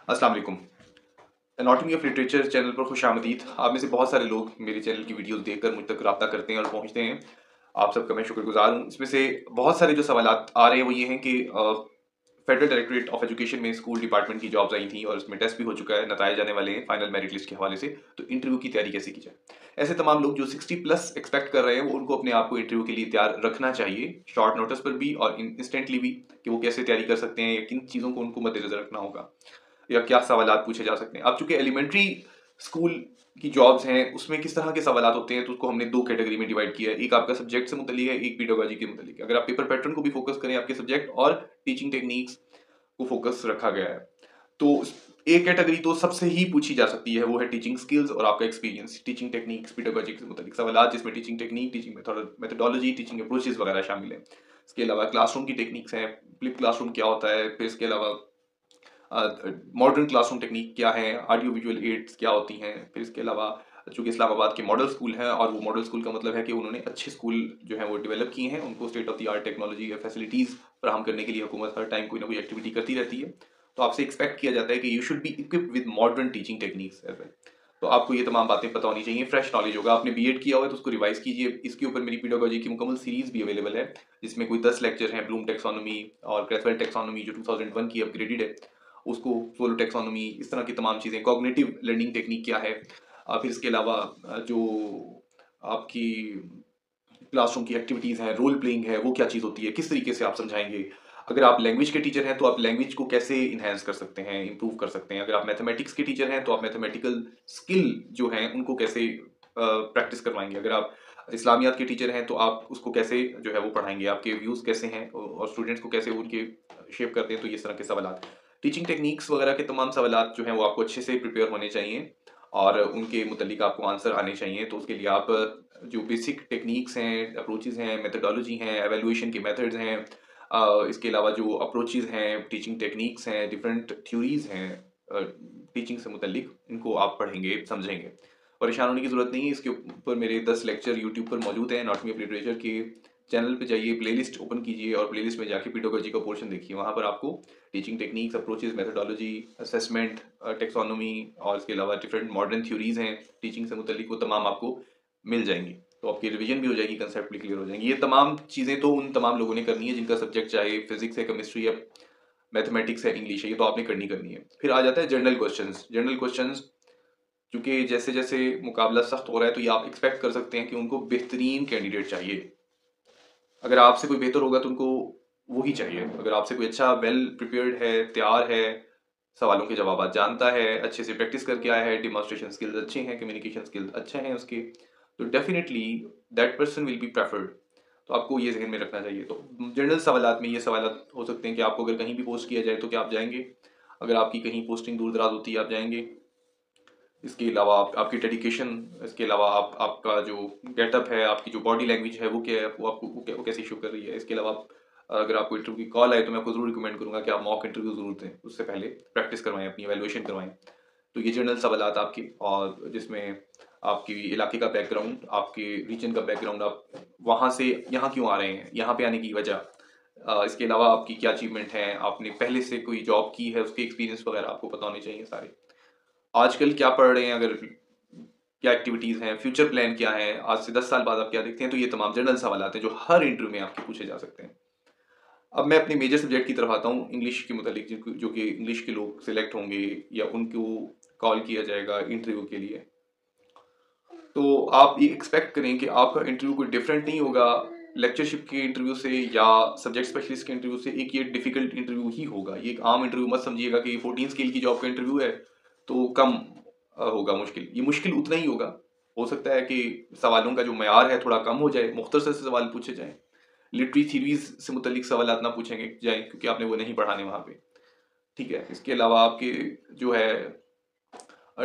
अस्सलाम वालेकुम। Anatomy of literature channel पर खुशामदीद। आप में से बहुत सारे लोग मेरे चैनल की वीडियोस देखकर मुझ तक रब्ता करते हैं और पहुंचते हैं। आप सबका मैं शुक्रगुजार हूँ। इसमें से बहुत सारे जो सवालात आ रहे हैं वो ये हैं कि फेडरल डायरेक्टरेट ऑफ एजुकेशन में स्कूल डिपार्टमेंट की जॉब्स आई थी और उसमें टेस्ट भी हो चुका है, नताए जाने वाले हैं फाइनल मेरिट लिस्ट के हवाले से। तो इंटरव्यू की तैयारी कैसे की जाए? ऐसे तमाम लोग जो 60+ एक्सपेक्ट कर रहे हैं वो उनको अपने आप को इंटरव्यू के लिए तैयार रखना चाहिए, शॉर्ट नोटिस पर भी और इंस्टेंटली भी, कि वो कैसे तैयारी कर सकते हैं या किन चीज़ों को उनको मद्देनजर रखना होगा या क्या सवालात पूछे जा सकते हैं। अब चूंकि एलिमेंट्री स्कूल की जॉब्स हैं उसमें किस तरह के सवालात होते हैं तो उसको हमने दो कैटेगरी में डिवाइड किया है। एक आपका सब्जेक्ट से मुतल्लिक है, एक पेडागोजी के मुतल्लिक है। अगर आप पेपर पैटर्न को भी फोकस करें आपके सब्जेक्ट और टीचिंग टेक्निक्स को फोकस रखा गया है। तो एक कैटेगरी तो सबसे ही पूछी जा सकती है, वो है टीचिंग स्किल्स और आपका एक्सपीरियंस टीचिंग टेक्निक्स पेडागोजी से मुतल्लिक सवाल, जिसमें teaching technique, teaching methodology, teaching approaches वगैरह शामिल है। इसके अलावा क्लासरूम की टेक्निक्स हैं, फ्लिप क्लासरूम क्या होता है, फिर इसके अलावा मॉडर्न क्लासरूम टेक्निक क्या है, ऑडियो विजुअल एड्स क्या होती हैं। फिर इसके अलावा चूंकि इस्लामाबाद के मॉडल स्कूल हैं, और वो मॉडल स्कूल का मतलब है कि उन्होंने अच्छे स्कूल जो है वो डेवलप किए हैं, उनको state of the art technology या फैसिलिटीज़ फराहम करने के लिए हुकूमत हर टाइम कोई ना कोई एक्टिविटी करती रहती है। तो आपसे एक्सपेक्ट किया जाता है कि you should be equipped with modern teaching techniques as well. तो आपको ये तमाम बातें पता होनी चाहिए, फ्रेश नॉलेज होगा। आपने बीएड किया हुआ है तो उसको रिवाइज कीजिए। इसके ऊपर मेरी पेडागोजी की मुकम्मल सीरीज भी अवेलेबल है, जिसमें कोई 10 लेक्चर हैं। ब्लूम टेक्सोनोमी और क्रेथवेल टेक्सोनोमी जो 2001 की अपग्रेडेड है, उसको सोलो टेक्सोनोमी, इस तरह की तमाम चीज़ें, कॉग्निटिव लर्निंग टेक्निक क्या है। फिर इसके अलावा जो आपकी क्लासरूम की एक्टिविटीज़ हैं, रोल प्लेइंग है, वो क्या चीज़ होती है, किस तरीके से आप समझाएंगे। अगर आप लैंग्वेज के टीचर हैं तो आप लैंग्वेज को कैसे इन्हेंस कर सकते हैं, इंप्रूव कर सकते हैं। अगर आप मैथमेटिक्स के टीचर हैं तो आप मैथमेटिकल स्किल जो हैं उनको कैसे प्रैक्टिस करवाएंगे। अगर आप इस्लामियात के टीचर हैं तो आप उसको कैसे जो है वो पढ़ाएंगे, आपके व्यूज़ कैसे हैं और स्टूडेंट्स को कैसे उनके शेप करते हैं। तो ये इस तरह के सवाल, टीचिंग टेक्निक्स वगैरह के तमाम सवाल जो हैं वो आपको अच्छे से प्रिपेयर होने चाहिए और उनके मुतल्लिक आपको आंसर आने चाहिए। तो उसके लिए आप जो बेसिक टेक्निक्स हैं, अप्रोचेज़ हैं, मेथोडोलॉजी हैं, एवेल्युएशन के मेथड्स हैं, इसके अलावा जो अप्रोचेज़ हैं, टीचिंग टेक्निक्स हैं, डिफरेंट थ्योरीज़ हैं टीचिंग से मुतल्लिक, इनको आप पढ़ेंगे, समझेंगे। परेशान होने की ज़रूरत नहीं है। इसके ऊपर मेरे 10 लेक्चर यूट्यूब पर मौजूद हैं। एनाटॉमी ऑफ लिटरेचर के चैनल पे जाइए, प्लेलिस्ट ओपन कीजिए और प्लेलिस्ट में जाके पेडागोजी का पोर्शन देखिए। वहाँ पर आपको teaching techniques, approaches, methodology, assessment, taxonomy और इसके अलावा डिफरेंट मॉडर्न थ्योरीज़ हैं टीचिंग से मुतल्लिक, वो तमाम आपको मिल जाएंगी। तो आपकी रिवीजन भी हो जाएगी, कंसेप्ट भी क्लियर हो जाएंगे। ये तमाम चीज़ें तो उन तमाम लोगों ने करनी है जिनका सब्जेक्ट चाहे फिजिक्स है, केमिस्ट्री है, मैथमेटिक्स है, इंग्लिश है। ये तो आपने करनी है। फिर आ जाता है जनरल क्वेश्चंस। जनरल क्वेश्चंस क्योंकि जैसे जैसे मुकाबला सख्त हो रहा है तो ये आप एक्सपेक्ट कर सकते हैं कि उनको बेहतरीन कैंडिडेट चाहिए। अगर आपसे कोई बेहतर होगा तो उनको वो ही चाहिए। अगर आपसे कोई अच्छा वेल प्रिपेयर्ड है, तैयार है, सवालों के जवाब जानता है, अच्छे से प्रैक्टिस करके आया है, डिमॉन्स्ट्रेशन स्किल्स अच्छे हैं, कम्युनिकेशन स्किल्स अच्छे हैं उसके, तो definitely that person will be preferred. तो आपको ये जहन में रखना चाहिए। तो जनरल सवालात में ये सवालात हो सकते हैं कि आपको अगर कहीं भी पोस्ट किया जाए तो क्या आप जाएंगे? अगर आपकी कहीं पोस्टिंग दूर दराज होती है आप जाएंगे? इसके अलावा आपकी डेडिकेशन, इसके अलावा आपका जो गेटअप है, आपकी जो बॉडी लैंग्वेज है वो क्या है, वो आपको वो कैसे शो कर रही है। इसके अलावा अगर आपको इंटरव्यू की कॉल आए तो मैं आपको जरूर रिकमेंड करूंगा कि आप मॉक इंटरव्यू जरूर दें, उससे पहले प्रैक्टिस करवाएं, अपनी एवेल्युएशन करवाएं। तो ये जनरल सवालात आपकी, और जिसमें आपकी इलाके का बैकग्राउंड, आपके रीजन का बैकग्राउंड, आप वहाँ से यहाँ क्यों आ रहे हैं, यहाँ पे आने की वजह, इसके अलावा आपकी क्या अचीवमेंट है, आपने पहले से कोई जॉब की है उसके एक्सपीरियंस वगैरह आपको पता होने चाहिए सारे। आजकल क्या पढ़ रहे हैं, अगर क्या एक्टिविटीज़ हैं, फ्यूचर प्लान क्या है, आज से 10 साल बाद आप क्या देखते हैं। तो ये तमाम जनरल सवाल आते हैं जो हर इंटरव्यू में आपके पूछे जा सकते हैं। अब मैं अपने मेजर सब्जेक्ट की तरफ आता हूँ, इंग्लिश के मुतालिक, जो कि इंग्लिश के लोग सिलेक्ट होंगे या उनको कॉल किया जाएगा इंटरव्यू के लिए। तो आप ये एक्सपेक्ट करें कि आपका इंटरव्यू कोई डिफरेंट नहीं होगा लेक्चरशिप के इंटरव्यू से या सब्जेक्ट स्पेशलिस्ट के इंटरव्यू से। एक ये डिफिकल्ट इंटरव्यू ही होगा, ये एक आम इंटरव्यू मत समझिएगा कि 14 स्केल की जॉब का इंटरव्यू है तो कम होगा मुश्किल। ये मुश्किल उतना ही होगा। हो सकता है कि सवालों का जो मयार है थोड़ा कम हो जाए, मुख्तसर से सवाल पूछे जाएं, लिटरी थीरीज से मुतलिक सवाल ना पूछेंगे जाए क्योंकि आपने वो नहीं पढ़ाने वहाँ पे। ठीक है। इसके अलावा आपके जो है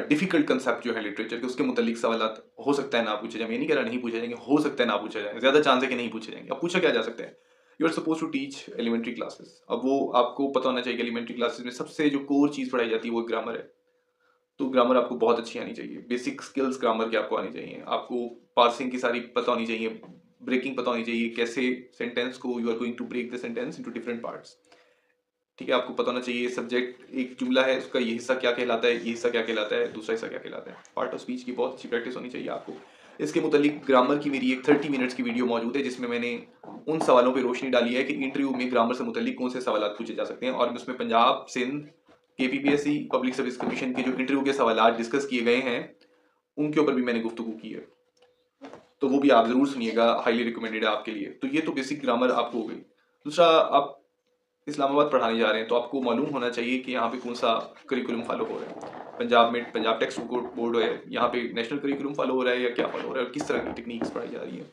डिफिकल्ट कंसेप्ट जो है लिटरेचर के, उसके मुतालिक सवाल हो सकता है ना पूछे जाए। मैं नहीं कह रहा नहीं पूछे जाएंगे, हो सकता है ना पूछे जाएंगे, ज्यादा चांस है कि नहीं पूछे जाएंगे। अब पूछा क्या जा सकता है, you are suppose to teach elementary classes. अब वो आपको पता होना चाहिए कि एलिमेंट्री क्लासेस में सबसे जो कोर चीज पढ़ाई जाती है वो ग्रामर है। तो ग्रामर आपको बहुत अच्छी आनी चाहिए, बेसिक स्किल्स ग्रामर के आपको आनी चाहिए। आपको पार्सिंग की सारी पता होनी चाहिए, ब्रेकिंग पता होनी चाहिए, कैसे सेंटेंस को you are going to break the sentence into different parts. ठीक है, आपको पता होना चाहिए सब्जेक्ट एक जुमला है उसका ये हिस्सा क्या कहलाता है, ये हिस्सा क्या कहलाता है, दूसरा हिस्सा क्या कहलाता है। पार्ट ऑफ स्पीच की बहुत अच्छी प्रैक्टिस होनी चाहिए आपको। इसके मुतालिक ग्रामर की मेरी एक 30 मिनट्स की वीडियो मौजूद है जिसमें मैंने उन सवालों पर रोशनी डाली है कि इंटरव्यू में ग्रामर से मुतालिक कौन से सवाल पूछे जा सकते हैं, और उसमें Punjab, Sindh, KPPSC public service commission के जो इंटरव्यू के सवाल डिस्कस किए गए हैं उनके ऊपर भी मैंने गुफ्तगू की है, तो वो भी आप जरूर सुनिएगा, हाईली रिकमेंडेड है आपके लिए। तो ये तो बेसिक ग्रामर आपको हो गई। दूसरा, आप इस्लामाबाद पढ़ाने जा रहे हैं तो आपको मालूम होना चाहिए कि यहाँ पे कौन सा करिकुलम फॉलो हो रहा है। पंजाब में पंजाब टेक्स्ट बोर्ड है, यहाँ पे नेशनल करिकुलम फॉलो हो रहा है या क्या फॉलो हो रहा है और किस तरह की टेक्निक्स पढ़ाई जा रही है।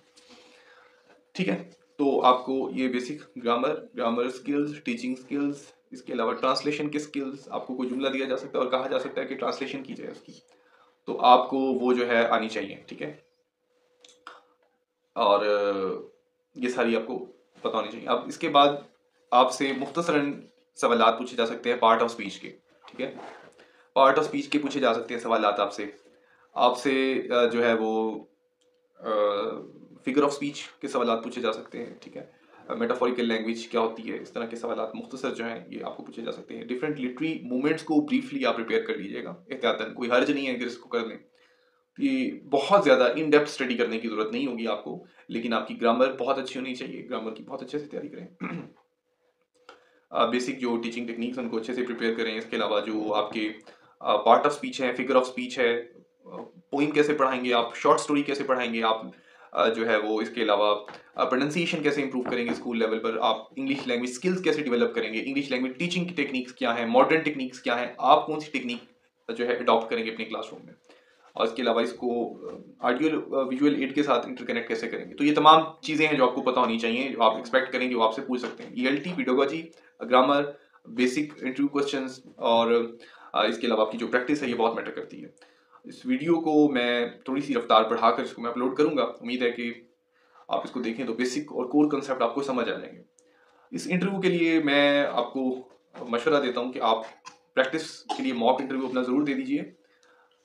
ठीक है, तो आपको ये basic grammar skills, teaching skills, इसके अलावा ट्रांसलेशन के स्किल्स, आपको कोई जुमला दिया जा सकता है और कहा जा सकता है कि ट्रांसलेशन की जाए उसकी, तो आपको वो जो है आनी चाहिए। ठीक है, और ये सारी आपको पता होनी चाहिए। अब इसके बाद आपसे मुख्तसरन सवालात पूछे जा सकते हैं पार्ट ऑफ स्पीच के। ठीक है, पार्ट ऑफ स्पीच के पूछे जा सकते हैं सवालात आपसे आपसे जो है वो फिगर ऑफ स्पीच के सवालात पूछे जा सकते हैं। ठीक है, मेटाफोरिकल लैंग्वेज क्या होती है, इस तरह के सवालात मुख्तसर जो हैं ये आपको पूछे जा सकते हैं। डिफरेंट लिटरी मूवमेंट्स को ब्रीफली आप प्रिपेयर कर लीजिएगा एहतियातन, कोई हर्ज नहीं है अगर इसको कर लें। ये बहुत ज़्यादा इन डेप्थ स्टडी करने की ज़रूरत नहीं होगी आपको, लेकिन आपकी ग्रामर बहुत अच्छी होनी चाहिए, ग्रामर की बहुत अच्छे से तैयारी करें। बेसिक जो टीचिंग टेक्निक्स उनको अच्छे से प्रिपेयर करें। इसके अलावा जो आपके पार्ट ऑफ स्पीच है, फिगर ऑफ स्पीच है, पोइम कैसे पढ़ाएंगे आप, शॉर्ट स्टोरी कैसे पढ़ाएंगे आप, जो है वो, इसके अलावा प्रोनाउंसिएशन कैसे इंप्रूव करेंगे स्कूल लेवल पर, आप इंग्लिश लैंग्वेज स्किल्स कैसे डेवलप करेंगे, इंग्लिश लैंग्वेज टीचिंग की टेक्निक्स क्या है, मॉडर्न टेक्निक्स क्या है, आप कौन सी टेक्निक जो है अडॉप्ट करेंगे अपने क्लासरूम में, और इसके अलावा इसको ऑडियो विजुअल एड के साथ इंटरकनेक्ट कैसे करेंगे। तो ये तमाम चीज़ें हैं जो आपको पता होनी चाहिए, जो आप एक्सपेक्ट करेंगे, वो आपसे पूछ सकते हैं। ELT, pedagogy, grammar, basic interview questions, और इसके अलावा आपकी जो प्रैक्टिस है ये बहुत मैटर करती है। इस वीडियो को मैं थोड़ी सी रफ्तार बढ़ाकर इसको मैं अपलोड करूंगा, उम्मीद है कि आप इसको देखें तो बेसिक और कोर कंसेप्ट आपको समझ आ जाएंगे। इस इंटरव्यू के लिए मैं आपको मशवरा देता हूं कि आप प्रैक्टिस के लिए मॉक इंटरव्यू अपना ज़रूर दे दीजिए,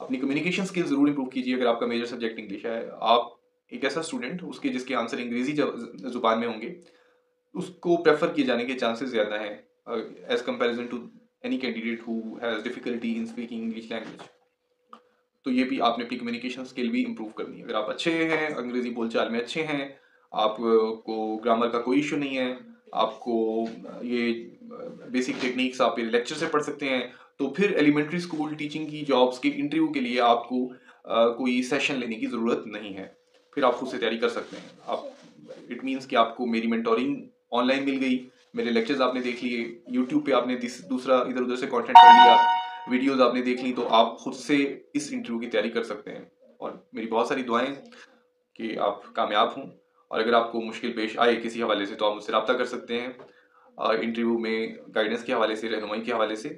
अपनी कम्युनिकेशन स्किल ज़रूर इंप्रूव कीजिए। अगर आपका मेजर सब्जेक्ट इंग्लिश है, आप एक ऐसा स्टूडेंट उसके जिसके आंसर अंग्रेजी ज़ुबान में होंगे, उसको प्रेफर किए जाने के चांसेस ज़्यादा हैं as comparison to any candidate who has difficulty in speaking English language. तो ये भी आपने अपनी कम्युनिकेशन स्किल भी इम्प्रूव करनी है। अगर आप अच्छे हैं, अंग्रेजी बोलचाल में अच्छे हैं, आपको ग्रामर का कोई इशू नहीं है, आपको ये बेसिक टेक्निक्स आप लेक्चर से पढ़ सकते हैं, तो फिर एलिमेंट्री स्कूल टीचिंग की जॉब्स के इंटरव्यू के लिए आपको कोई सेशन लेने की ज़रूरत नहीं है, फिर आप खुद से तैयारी कर सकते हैं। आप, इट मीन्स कि आपको मेरी मेंटोरिंग ऑनलाइन मिल गई, मेरे लेक्चर्स आपने देख लिए, यूट्यूब पे आपने दूसरा इधर उधर से कंटेंट पढ़ लिया, वीडियोस आपने देख ली, तो आप खुद से इस इंटरव्यू की तैयारी कर सकते हैं। और मेरी बहुत सारी दुआएं कि आप कामयाब हों, और अगर आपको मुश्किल पेश आए किसी हवाले से तो आप मुझसे रब्ता कर सकते हैं इंटरव्यू में गाइडेंस के हवाले से, रहनुमाई के हवाले से।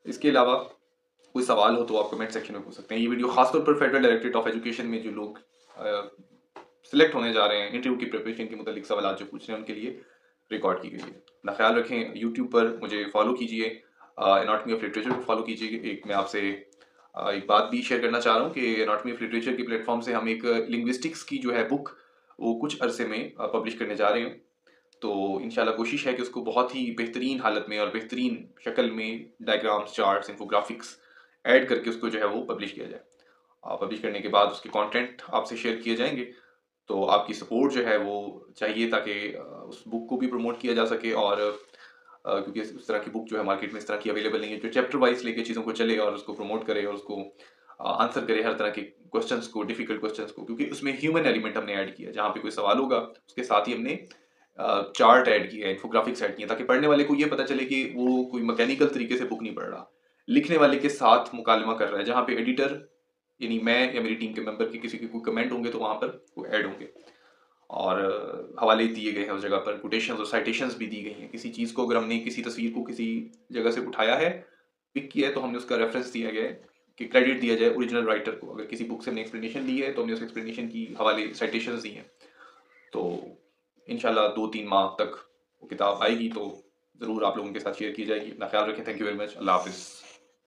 इसके अलावा कोई सवाल हो तो आप कमेंट सेक्शन में पूछ सकते हैं। ये वीडियो खासतौर पर फेडरल डायरेक्टरेट ऑफ एजुकेशन में जो लोग सिलेक्ट होने जा रहे हैं इंटरव्यू की प्रिपरेशन के मुतालिक सवाल जो पूछ रहे हैं उनके लिए रिकॉर्ड की गई है। अपना ख्याल रखें, यूट्यूब पर मुझे फॉलो कीजिए, एनाटॉमी ऑफ लिटरेचर को फॉलो कीजिए। एक मैं आपसे एक बात भी शेयर करना चाह रहा हूँ कि एनाटॉमी ऑफ लिटरेचर के प्लेटफॉर्म से हम एक लिंग्विस्टिक्स की जो है बुक वो कुछ अरसे में पब्लिश करने जा रहे हैं। तो इंशाल्लाह कोशिश है कि उसको बहुत ही बेहतरीन हालत में और बेहतरीन शक्ल में डायग्राम्स, चार्ट्स, इन्फोग्राफिक्स ऐड करके उसको जो है वो पब्लिश किया जाए। पब्लिश करने के बाद उसके कंटेंट आपसे शेयर किए जाएंगे, तो आपकी सपोर्ट जो है वो चाहिए ताकि उस बुक को भी प्रमोट किया जा सके। और क्योंकि उस तरह की बुक जो है मार्केट में इस तरह की अवेलेबल नहीं है जो चैप्टर वाइज लेके चीज़ों को चले और उसको प्रमोट करे और उसको आंसर करे हर तरह के क्वेश्चंस को, डिफिकल्ट क्वेश्चंस को, क्योंकि उसमें ह्यूमन एलिमेंट हमने ऐड किया। जहाँ पे कोई सवाल होगा उसके साथ ही हमने चार्ट ऐड किया, इन्फोग्राफिक्स ऐड किया, ताकि पढ़ने वाले को ये पता चले कि वो कोई मैकेनिकल तरीके से बुक नहीं पढ़ रहा, लिखने वाले के साथ मुकालमा कर रहा है। जहाँ पे एडिटर यानी मैं या मेरी टीम के मेंबर के किसी के कोई कमेंट होंगे तो वहाँ पर वो ऐड होंगे, और हवाले दिए गए हैं उस जगह पर, कोटेशंस और साइटेशंस भी दी गई हैं। किसी चीज़ को अगर हमने किसी तस्वीर को किसी जगह से उठाया है, पिक किया है, तो हमने उसका रेफरेंस दिया गया है कि क्रेडिट दिया जाए ओरिजिनल राइटर को। अगर किसी बुक से हमने एक्सप्लेनेशन ली है तो हमने उस एक्सप्लेनेशन की हवाले साइटेशंस दी हैं। तो इंशाल्लाह 2-3 माह तक वो किताब आएगी तो ज़रूर आप लोगों के साथ शेयर की जाएगी। अपना ख्याल रखें। Thank you very much. अल्लाह हाफिज़।